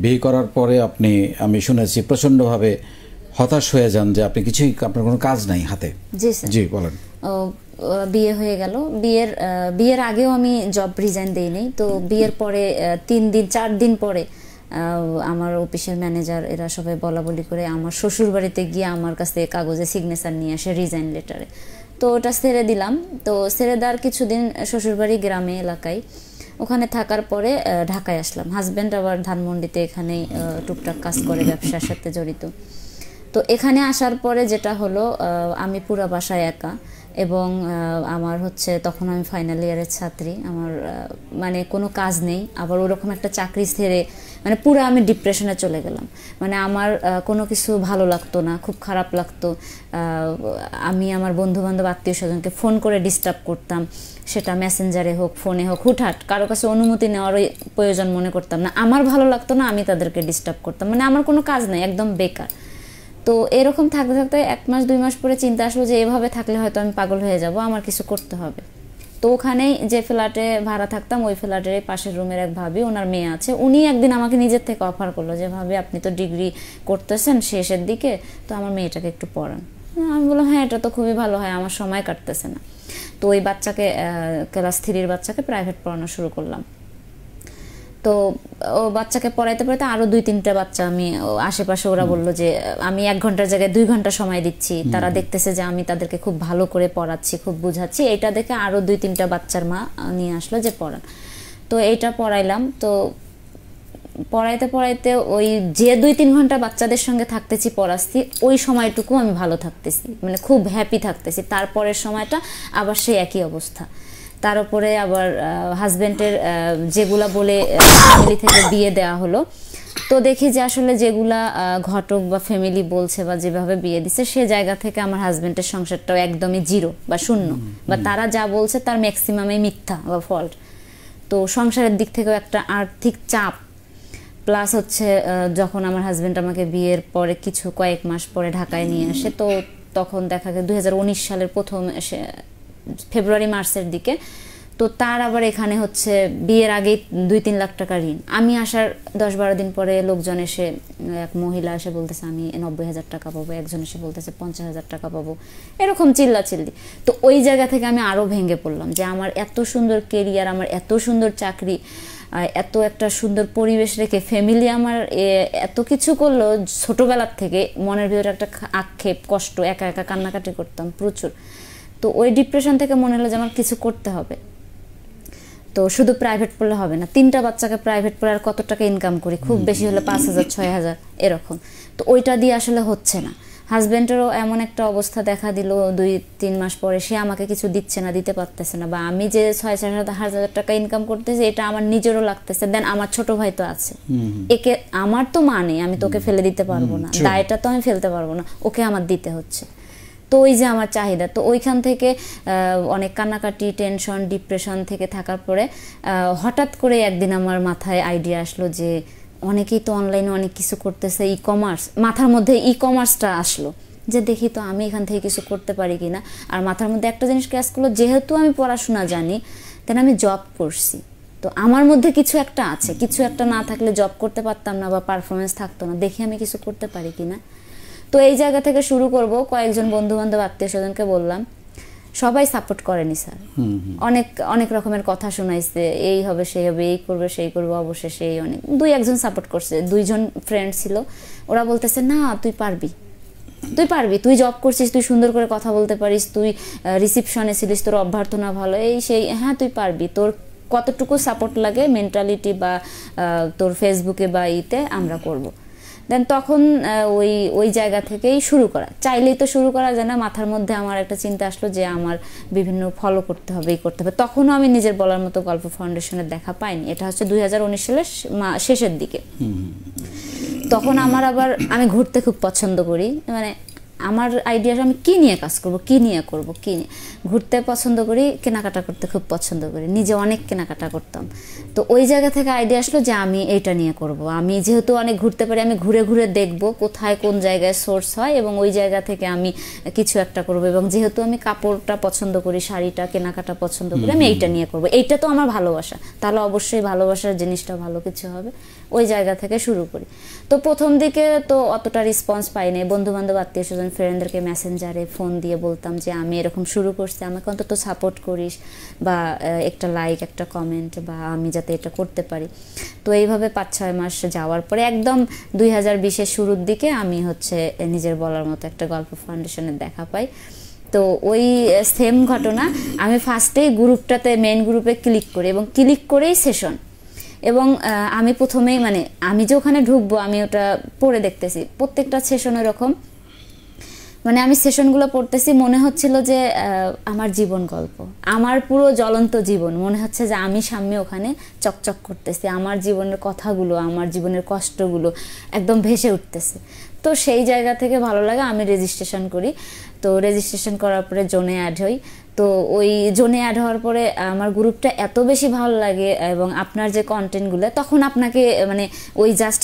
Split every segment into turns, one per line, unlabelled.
বিয়ে করার পরে আপনি, আমি শুনেছি, প্রচণ্ডভাবে হতাশ হয়ে যান যে আপনি কিছুই, আপনার কোনো কাজ নাই হাতে।
জি স্যার।
জি বলেন।
বিয়ে হয়ে গেল, বিয়ের আগেও আমি জব রিজাইন দেইনি। তো বিয়ের পরে 4 দিন পরে আমার অফিসের ম্যানেজার এরা সবাই বলা বলি করে আমার শ্বশুর বাড়িতে গিয়ে আমার কাছ থেকে কাগজে সিগনেচার নিয়ে আসে রিজাইন লেটারে। তো ওটা ছেড়ে দিলাম। তো ছেড়ে দেওয়ার কিছুদিন শ্বশুরবাড়ি গ্রামে এলাকায়, ওখানে থাকার পরে ঢাকায় আসলাম। হাজব্যান্ড আবার ধানমন্ডিতে এখানেই টুকটাক কাজ করে, ব্যবসার সাথে জড়িত। তো এখানে আসার পরে যেটা হলো, আমি পুরো বাসায় একা, এবং আমার হচ্ছে তখন আমি ফাইনাল ইয়ারের ছাত্রী, আমার মানে কোনো কাজ নেই। আবার ওরকম একটা চাকরি ছেড়ে মানে পুরো আমি ডিপ্রেশনে চলে গেলাম। মানে আমার কোনো কিছু ভালো লাগতো না, খুব খারাপ লাগতো। আমি আমার বন্ধুবান্ধব আত্মীয় স্বজনকে ফোন করে ডিস্টার্ব করতাম, সেটা মেসেঞ্জারে হোক ফোনে হোক, হুটহাট কারো কাছে অনুমতি নেওয়ারই প্রয়োজন মনে করতাম না। আমার ভালো লাগতো না, আমি তাদেরকে ডিস্টার্ব করতাম। মানে আমার কোনো কাজ নেই, একদম বেকার। তো এরকম থাকতে থাকতে 1 মাস 2 মাস পরে চিন্তা আসলো যে এভাবে থাকলে হয়তো আমি পাগল হয়ে যাব, আমার কিছু করতে হবে। তো ওখানেই যে ফ্ল্যাটে ভাড়া থাকতাম, ওই ফ্ল্যাটের পাশের রুমের এক ভাবি, ওনার মেয়ে আছে, উনি একদিন আমাকে নিজের থেকে অফার করলো যে ভাবি আপনি তো ডিগ্রি করতেছেন শেষের দিকে, তো আমার মেয়েটাকে একটু পড়ান। আমি বললাম হ্যাঁ, এটা তো খুবই ভালো হয়, আমার সময় কাটতেছে না। তো ওই বাচ্চাকে, ক্লাস 3-র বাচ্চাকে প্রাইভেট পড়ানো শুরু করলাম। তো ও বাচ্চাকে পড়াইতে পড়াইতে আরো 2-3টা বাচ্চা আমি আশেপাশে, ওরা বললো যে আমি 1 ঘন্টার জায়গায় 2 ঘন্টা সময় দিচ্ছি, তারা দেখতেছে যে আমি তাদেরকে খুব ভালো করে পড়াচ্ছি, খুব বুঝাচ্ছি। এটা দেখে আরো 2-3টা বাচ্চার মা নিয়ে আসলো যে পড়ান। তো এইটা পড়াইলাম। তো পড়াইতে পড়াইতে ওই যে 2-3 ঘন্টা বাচ্চাদের সঙ্গে থাকতেছি, পড়াচ্ছি, ওই সময়টুকু আমি ভালো থাকতেছি, মানে খুব হ্যাপি থাকতেছি। তারপরের সময়টা আবার সেই একই অবস্থা। তার উপরে আবার হাজব্যান্ডের যেগুলা বলে ফ্যামিলি থেকে বিয়ে দেওয়া হলো, তো দেখি যে আসলে যেগুলা ঘটক বা ফ্যামিলি বলছে বা যেভাবে বিয়ে দিছে, সে জায়গা থেকে আমার হাজব্যান্ডের সংসারটাও একদমই জিরো বা শূন্য, বা তারা যা বলছে তার ম্যাক্সিমামই মিথ্যা বা ফল্ট। তো সংসারের দিক থেকেও একটা আর্থিক চাপ, প্লাস হচ্ছে যখন আমার হাজব্যান্ড আমাকে বিয়ের পরে কয়েক মাস পরে ঢাকায় নিয়ে আসে, তো তখন দেখা গেল 2019 সালের প্রথম ফেব্রুয়ারি মার্চের দিকে। তো তার আবার এখানে হচ্ছে বিয়ের আগেই 2-3 লাখ টাকা ঋণ। আমি আসার 10-12 দিন পরে লোকজন এসে, এক মহিলা এসে বলতেছে আমি 90,000 টাকা পাবো, একজন এসে বলতেছে 50,000 টাকা পাবো, এরকম চিল্লাচিল্লি। তো ওই জায়গা থেকে আমি আরো ভেঙে পড়লাম যে আমার এত সুন্দর কেরিয়ার, আমার এত সুন্দর চাকরি, এত একটা সুন্দর পরিবেশ রেখে ফ্যামিলি আমার এত কিছু করলো, ছোটবেলার থেকে মনের ভিতরে একটা আক্ষেপ, কষ্ট, একা একা কান্নাকাটি করতাম প্রচুর। তো ওই ডিপ্রেশন থেকে মনে হলো যে আমার কিছু করতে হবে। তো শুধু প্রাইভেট পড়লে হবে না, 3টা বাচ্চাকে প্রাইভেট পড়ে আর কত টাকা ইনকাম করি, খুব বেশি হলে 5,000-6,000 এরকম। তো ওইটা দিয়ে আসলে হচ্ছে না। হাজব্যান্ডেরও এমন একটা অবস্থা দেখা দিল 2-3 মাস পরে, সে আমাকে কিছু দিচ্ছে না, দিতে পারতেছে না, বা আমি যে 6,000-7,000 টাকা ইনকাম করতেছি এটা আমার নিজেরও লাগতেছে। দেন আমার ছোট ভাই তো আছে, একে আমার তো মা নেই, আমি তোকে ফেলে দিতে পারবো না, দায়টা তো আমি ফেলতে পারবো না, ওকে আমার দিতে হচ্ছে। তো ওই যে আমার চাহিদা, তো ওইখান থেকে অনেক কান্নাকাটি, টেনশন, ডিপ্রেশন থেকে থাকার পরে হঠাৎ করে একদিন আমার মাথায় আইডিয়া আসলো যে অনেকেই তো অনলাইনে অনেক কিছু করতেছে, ই-কমার্স। মাথার মধ্যে ই-কমার্সটা আসলো যে দেখি তো আমি এখান থেকে কিছু করতে পারি কিনা। আর মাথার মধ্যে একটা জিনিস কাজ করলো, যেহেতু আমি পড়াশোনা জানি, দেন আমি জব করছি, তো আমার মধ্যে কিছু একটা আছে, কিছু একটা না থাকলে জব করতে পারতাম না বা পারফরমেন্স থাকতো না, দেখি আমি কিছু করতে পারি কিনা। তো এই জায়গা থেকে শুরু করব। কয়েকজন বন্ধু বান্ধব আত্মীয় স্বজনকে বললাম, সবাই সাপোর্ট করেনি স্যার, অনেক অনেক রকমের কথা শোনাইছে, এই হবে সেই হবে, এই করবে সেই করবে, অবশেষে এই অনেক 2-1 জন সাপোর্ট করছে, 2 জন ফ্রেন্ড ছিল, ওরা বলতেছে না তুই পারবি, তুই পারবি, তুই জব করছিস, তুই সুন্দর করে কথা বলতে পারিস, তুই রিসিপশনে ছিলিস, তোর অভ্যর্থনা ভালো, এই সেই, হ্যাঁ তুই পারবি, তোর কতটুকু সাপোর্ট লাগে মেন্টালিটি বা তোর ফেসবুকে বা ইতে আমরা করব। দেন তখন ওই জায়গা থেকেই শুরু করা, চাইলেই তো শুরু করা যায় না। মাথার মধ্যে আমার একটা চিন্তা আসলো যে আমার বিভিন্ন ফলো করতে হবে, এই করতে হবে। তখনও আমি নিজের বলার মতো গল্প ফাউন্ডেশনের দেখা পাইনি, এটা হচ্ছে 2019 সালের শেষের দিকে। তখন আমার আবার, আমি ঘুরতে খুব পছন্দ করি, মানে আমার আইডিয়া আমি কি নিয়ে কাজ করব, কি নিয়ে করব, কি নিয়ে ঘুরতে পছন্দ করি, কেনাকাটা করতে খুব পছন্দ করি, নিজে অনেক কেনাকাটা করতাম। তো ওই জায়গা থেকে আইডিয়া আসলো যে আমি এইটা নিয়ে করব। আমি যেহেতু অনেক ঘুরতে পারি, আমি ঘুরে ঘুরে দেখব কোথায় কোন জায়গায় সোর্স হয় এবং ওই জায়গা থেকে আমি কিছু একটা করব। এবং যেহেতু আমি কাপড়টা পছন্দ করি, শাড়িটা কেনাকাটা পছন্দ করি, আমি এইটা নিয়ে করব। এইটা তো আমার ভালোবাসা, তাহলে অবশ্যই ভালোবাসার জিনিসটা ভালো কিছু হবে। ওই জায়গা থেকে শুরু করি। তো প্রথম দিকে তো অতটা রেসপন্স পাইনি। বন্ধু বান্ধব, আত্মীয় স্বজন, ফ্রেন্ডদেরকে মেসেঞ্জারে ফোন দিয়ে বলতাম যে আমি এরকম শুরু করছি, আমাকে অন্তত সাপোর্ট করিস, বা একটা লাইক, একটা কমেন্ট, বা আমি যাতে এটা করতে পারি। তো এইভাবে 5-6 মাস যাওয়ার পরে একদম 2020-এর শুরুর দিকে আমি হচ্ছে নিজের বলার মতো একটা গল্প ফাউন্ডেশনের দেখা পাই। তো ওই সেম ঘটনা, আমি ফার্স্টেই গ্রুপটাতে, মেন গ্রুপে ক্লিক করি এবং ক্লিক করেই সেশন। এবং আমি প্রথমেই মানে আমি যে ওখানে ঢুকবো, আমি ওটা পড়ে দেখতেছি প্রত্যেকটা সেশন এরকম, মানে আমি সেশনগুলো পড়তেছি, মনে হচ্ছিল যে আমার জীবন গল্প, আমার পুরো জ্বলন্ত জীবন, মনে হচ্ছে যে আমি সামনে ওখানে চকচক করতেছি, আমার জীবনের কথাগুলো, আমার জীবনের কষ্টগুলো একদম ভেসে উঠতেছে। তো সেই জায়গা থেকে ভালো লাগে, আমি রেজিস্ট্রেশন করি। তো রেজিস্ট্রেশন করার পরে জোনে অ্যাড হই। তো ওই জোনে অ্যাড হওয়ার পরে আমার গ্রুপটা এত বেশি ভালো লাগে, এবং আপনার যে কন্টেন্টগুলো, তখন আপনাকে মানে ওই জাস্ট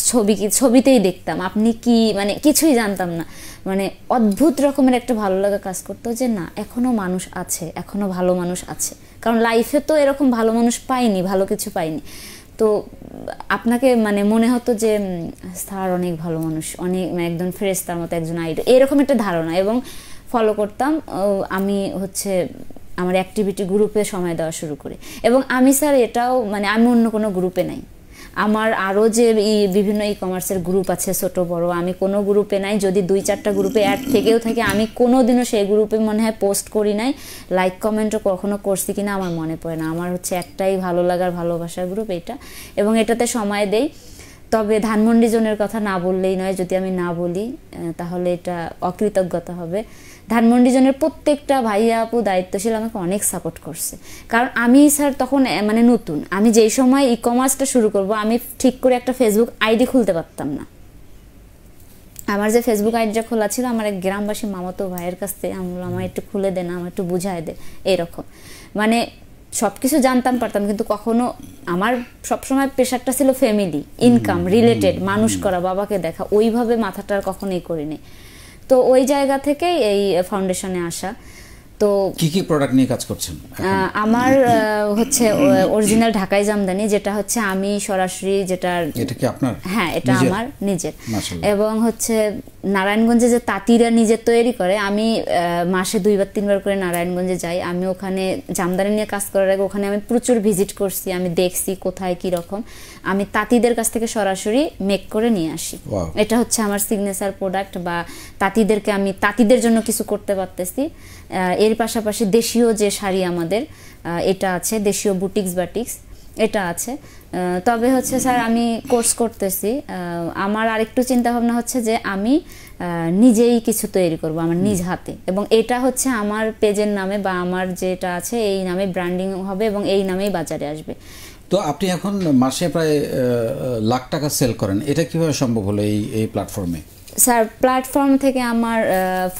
ছবিতেই দেখতাম, আপনি কি মানে কিছুই জানতাম না, মানে অদ্ভুত রকমের একটা ভালো লাগা কাজ করতো যে না, এখনো মানুষ আছে, এখনো ভালো মানুষ আছে। কারণ লাইফে তো এরকম ভালো মানুষ পাইনি, ভালো কিছু পাইনি। তো আপনাকে মানে মনে হতো যে স্যার অনেক ভালো মানুষ, অনেক একদম ফেরেশতার মতো একজন আইডল, এরকম একটা ধারণা। এবং ফলো করতাম। আমি হচ্ছে আমার অ্যাক্টিভিটি গ্রুপে সময় দেওয়া শুরু করি। এবং আমি স্যার এটাও মানে আমি অন্য কোনো গ্রুপে নাই, আমার আরও যে বিভিন্ন কমার্সের গ্রুপ আছে ছোট বড়, আমি কোনো গ্রুপে নাই। যদি 2-4টা গ্রুপে অ্যাড থেকেও থাকে, আমি কোনো দিনও সেই গ্রুপে মনে হয় পোস্ট করি নাই, লাইক কমেন্টও কখনো করছি কিনা আমার মনে পড়ে না। আমার হচ্ছে একটাই ভালো লাগার ভালোবাসার গ্রুপ এটা, এবং এটাতে সময় দেই। তবে ধানমন্ডি জোনের কথা না বললেই নয়, যদি আমি না বলি তাহলে এটা অকৃতজ্ঞতা হবে। ধানমন্ডি জোনের প্রত্যেকটা ভাইয়া আপু দায়িত্বশীল আমাকে অনেক সাপোর্ট করছে। কারণ আমি স্যার তখন মানে নতুন, আমি যেই সময় কমার্সটা শুরু করব, আমি ঠিক করে একটা ফেসবুক আইডি খুলতে পারতাম না। আমার যে ফেসবুক আইডিটা খোলা ছিল, আমার এক গ্রামবাসী মামাতো ভাইয়ের কাছ থেকে আমার একটু খুলে দেন, আমার একটু বুঝায় দে, এরকম মানে সব কিছু জানতাম পারতাম, কিন্তু কখনো আমার সবসময় প্রেশারটা ছিল ফ্যামিলি, ইনকাম রিলেটেড, মানুষ করা, বাবাকে দেখা, ওইভাবে মাথাটা কখনোই করিনি। তো ওই জায়গা থেকে এই ফাউন্ডেশনে আসা। তো
কি কি প্রোডাক্ট নিয়ে কাজ করছেন?
আমার হচ্ছে অরিজিনাল ঢাকাই জামদানি, যেটা হচ্ছে আমি সরাসরি, যেটা
এটা কি আপনার?
হ্যাঁ, এটা আমার নিজের। এবং হচ্ছে নারায়ণগঞ্জে যে তাঁতিরা নিজের তৈরি করে, আমি মাসে 2-3 বার করে নারায়ণগঞ্জে যাই। আমি ওখানে জামদানি নিয়ে কাজ করার আগে ওখানে আমি প্রচুর ভিজিট করছি, আমি দেখছি কোথায় কি রকম, আমি তাঁতিদের কাছ থেকে সরাসরি মেক করে নিয়ে আসি। এটা হচ্ছে আমার সিগনেচার প্রোডাক্ট, বা তাঁতিদেরকে আমি তাঁতিদের জন্য কিছু করতে পারতেছি। এর পাশাপাশি দেশীয় যে শাড়ি আমাদের এটা আছে, দেশীয় বুটিক্স বাটিক্স এটা আছে। তবে হচ্ছে স্যার আমি কোর্স করতেছি, আমার আরেকটু চিন্তা ভাবনা হচ্ছে যে আমি নিজেই কিছু তৈরি করব আমার নিজ হাতে, এবং এটা হচ্ছে আমার পেজের নামে বা আমার যেটা আছে এই নামে ব্র্যান্ডিং হবে এবং এই নামেই বাজারে আসবে।
তো আপনি এখন মাসে প্রায় লাখ টাকা সেল করেন, এটা কিভাবে সম্ভব হলো এই প্ল্যাটফর্মে?
স্যার প্ল্যাটফর্ম থেকে আমার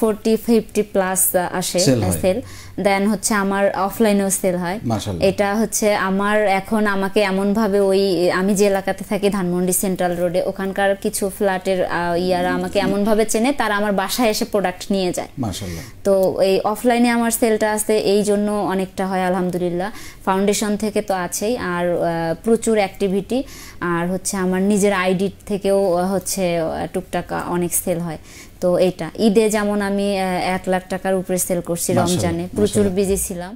40-50+ আসে সেল। দেন হচ্ছে আমার অফলাইনেও সেল হয়। এটা হচ্ছে আমার এখন আমাকে এমনভাবে ওই আমি যে এলাকাতে থাকি ধানমন্ডি সেন্ট্রাল রোডে, ওখানকার কিছু ফ্ল্যাটের ইয়ারা আমাকে এমনভাবে চেনে, তারা আমার বাসায় এসে প্রোডাক্ট নিয়ে যায়। তো এই অফলাইনে আমার সেলটা আছে, এই জন্য অনেকটা হয় আলহামদুলিল্লাহ। ফাউন্ডেশন থেকে তো আছেই, আর প্রচুর অ্যাক্টিভিটি, আর হচ্ছে আমার নিজের আইডি থেকেও হচ্ছে টুকটাক অনেক সেল হয়। তো এটা ঈদে যেমন আমি 1 লাখ টাকার উপরে সেল করছি, রমজানে প্রচুর বিজি ছিলাম।